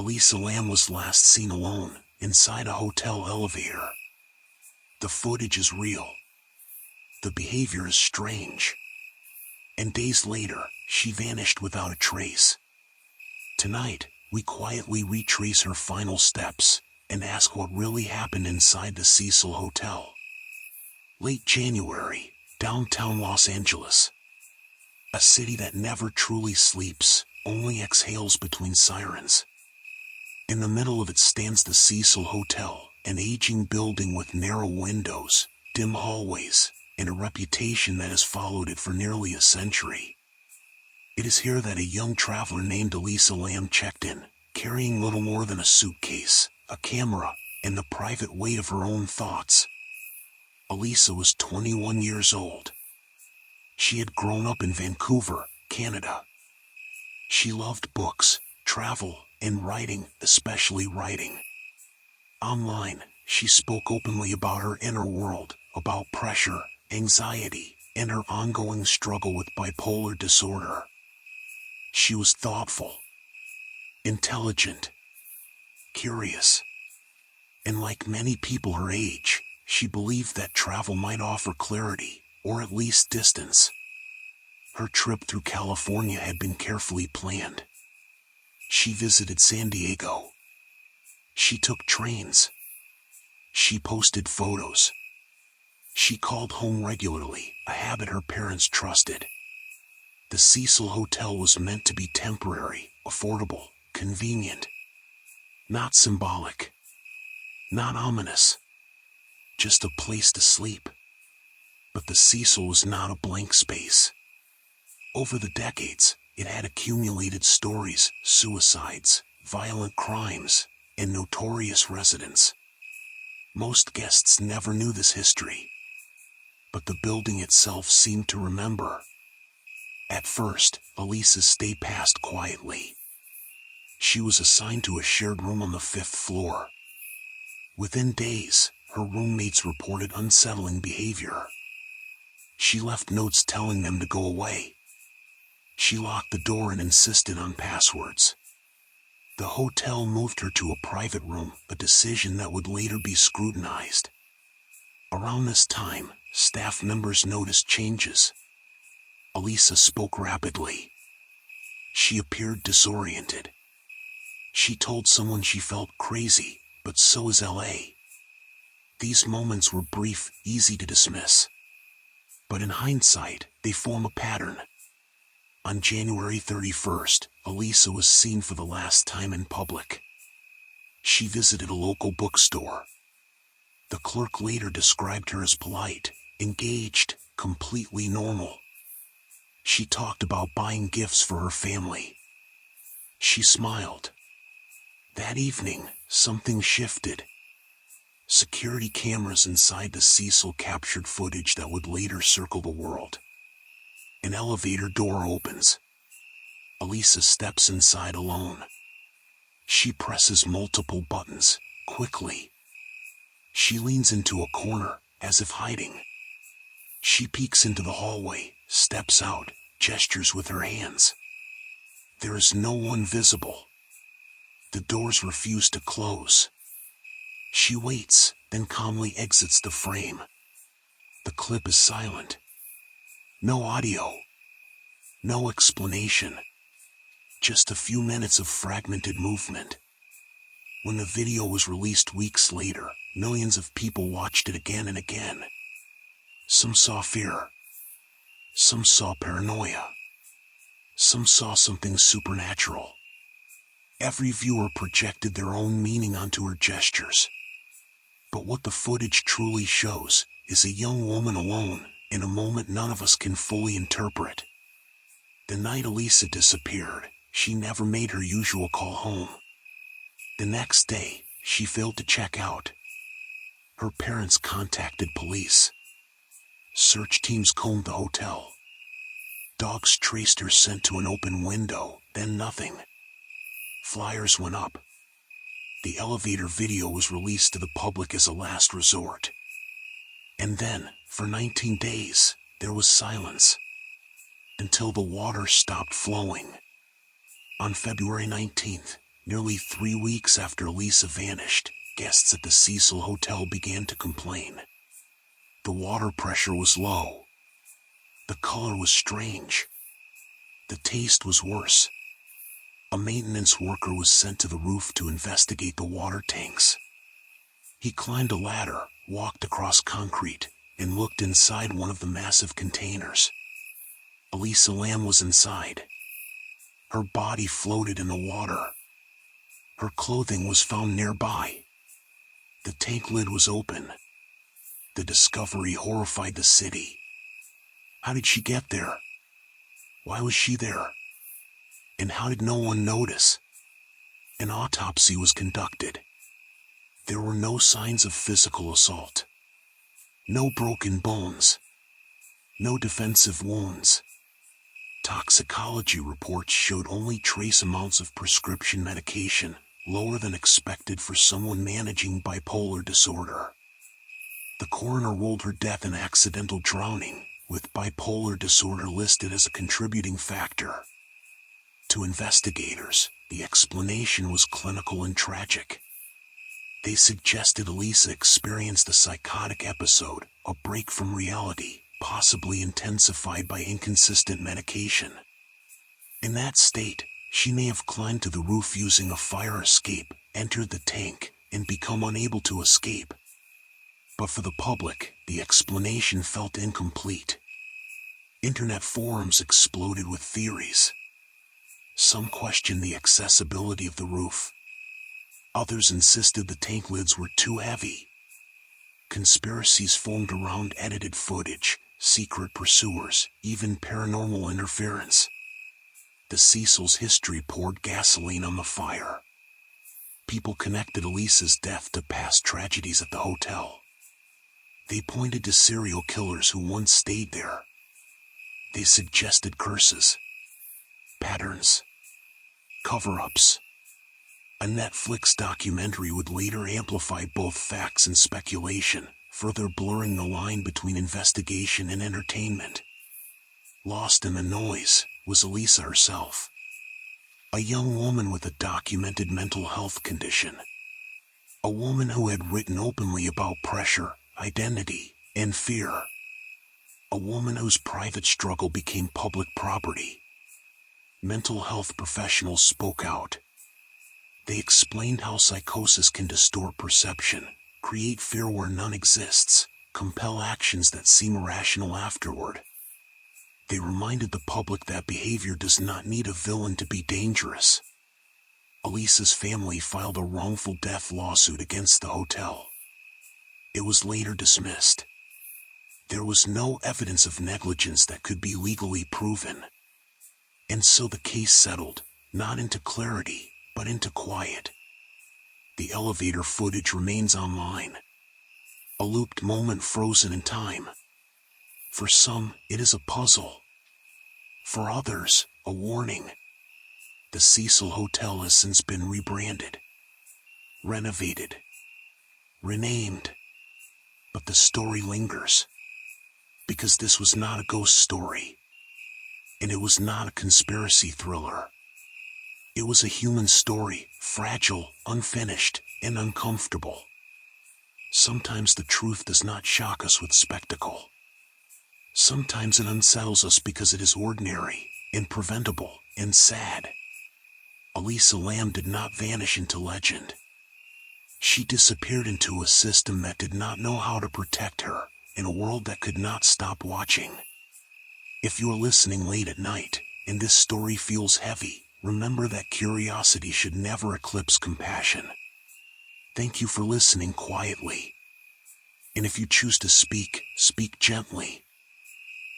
Elisa Lam was last seen alone, inside a hotel elevator. The footage is real. The behavior is strange. And days later, she vanished without a trace. Tonight, we quietly retrace her final steps, and ask what really happened inside the Cecil Hotel. Late January, downtown Los Angeles. A city that never truly sleeps, only exhales between sirens. In the middle of it stands the Cecil Hotel, an aging building with narrow windows, dim hallways, and a reputation that has followed it for nearly a century. It is here that a young traveler named Elisa Lam checked in, carrying little more than a suitcase, a camera, and the private weight of her own thoughts. Elisa was 21 years old. She had grown up in Vancouver, Canada. She loved books, travel, and writing, especially writing. Online, she spoke openly about her inner world, about pressure, anxiety, and her ongoing struggle with bipolar disorder. She was thoughtful, intelligent, curious, and like many people her age, she believed that travel might offer clarity, or at least distance. Her trip through California had been carefully planned. She visited San Diego. She took trains. She posted photos. She called home regularly, a habit her parents trusted. The Cecil Hotel was meant to be temporary, affordable, convenient. Not symbolic. Not ominous. Just a place to sleep. But the Cecil was not a blank space. Over the decades, it had accumulated stories, suicides, violent crimes, and notorious residents. Most guests never knew this history. But the building itself seemed to remember. At first, Elisa's stay passed quietly. She was assigned to a shared room on the 5th floor. Within days, her roommates reported unsettling behavior. She left notes telling them to go away. She locked the door and insisted on passwords. The hotel moved her to a private room, a decision that would later be scrutinized. Around this time, staff members noticed changes. Elisa spoke rapidly. She appeared disoriented. She told someone she felt crazy, but so is LA. These moments were brief, easy to dismiss. But in hindsight, they form a pattern. On January 31st, Elisa was seen for the last time in public. She visited a local bookstore. The clerk later described her as polite, engaged, completely normal. She talked about buying gifts for her family. She smiled. That evening, something shifted. Security cameras inside the Cecil captured footage that would later circle the world. An elevator door opens. Elisa steps inside alone. She presses multiple buttons, quickly. She leans into a corner, as if hiding. She peeks into the hallway, steps out, gestures with her hands. There is no one visible. The doors refuse to close. She waits, then calmly exits the frame. The clip is silent. No audio. No explanation. Just a few minutes of fragmented movement. When the video was released weeks later, millions of people watched it again and again. Some saw fear. Some saw paranoia. Some saw something supernatural. Every viewer projected their own meaning onto her gestures. But what the footage truly shows is a young woman alone, in a moment none of us can fully interpret. The night Elisa disappeared, she never made her usual call home. The next day, she failed to check out. Her parents contacted police. Search teams combed the hotel. Dogs traced her scent to an open window, then nothing. Flyers went up. The elevator video was released to the public as a last resort. And then, for 19 days, there was silence. Until the water stopped flowing. On February 19th, Nearly 3 weeks after Elisa vanished, guests at the Cecil Hotel began to complain. The water pressure was low. The color was strange. The taste was worse. A maintenance worker was sent to the roof to investigate the water tanks. He climbed a ladder, walked across concrete, and looked inside one of the massive containers. Elisa Lam was inside. Her body floated in the water. Her clothing was found nearby. The tank lid was open. The discovery horrified the city. How did she get there? Why was she there? And how did no one notice? An autopsy was conducted. There were no signs of physical assault. No broken bones. No defensive wounds. Toxicology reports showed only trace amounts of prescription medication, lower than expected for someone managing bipolar disorder. The coroner ruled her death an accidental drowning, with bipolar disorder listed as a contributing factor. To investigators, the explanation was clinical and tragic. They suggested Elisa experienced a psychotic episode, a break from reality, possibly intensified by inconsistent medication. In that state, she may have climbed to the roof using a fire escape, entered the tank, and become unable to escape. But for the public, the explanation felt incomplete. Internet forums exploded with theories. Some questioned the accessibility of the roof. Others insisted the tank lids were too heavy. Conspiracies formed around edited footage, secret pursuers, even paranormal interference. The Cecil's history poured gasoline on the fire. People connected Elisa's death to past tragedies at the hotel. They pointed to serial killers who once stayed there. They suggested curses, patterns, cover-ups. A Netflix documentary would later amplify both facts and speculation, further blurring the line between investigation and entertainment. Lost in the noise was Elisa herself, a young woman with a documented mental health condition. A woman who had written openly about pressure, identity, and fear. A woman whose private struggle became public property. Mental health professionals spoke out. They explained how psychosis can distort perception, create fear where none exists, compel actions that seem irrational afterward. They reminded the public that behavior does not need a villain to be dangerous. Elisa's family filed a wrongful death lawsuit against the hotel. It was later dismissed. There was no evidence of negligence that could be legally proven. And so the case settled, not into clarity, but into quiet. The elevator footage remains online. A looped moment frozen in time. For some, it is a puzzle. For others, a warning. The Cecil Hotel has since been rebranded, renovated, renamed. But the story lingers. Because this was not a ghost story. And it was not a conspiracy thriller. It was a human story, fragile, unfinished, and uncomfortable. Sometimes the truth does not shock us with spectacle. Sometimes it unsettles us because it is ordinary, and preventable, and sad. Elisa Lam did not vanish into legend. She disappeared into a system that did not know how to protect her, in a world that could not stop watching. If you are listening late at night, and this story feels heavy, remember that curiosity should never eclipse compassion. Thank you for listening quietly. And if you choose to speak, speak gently.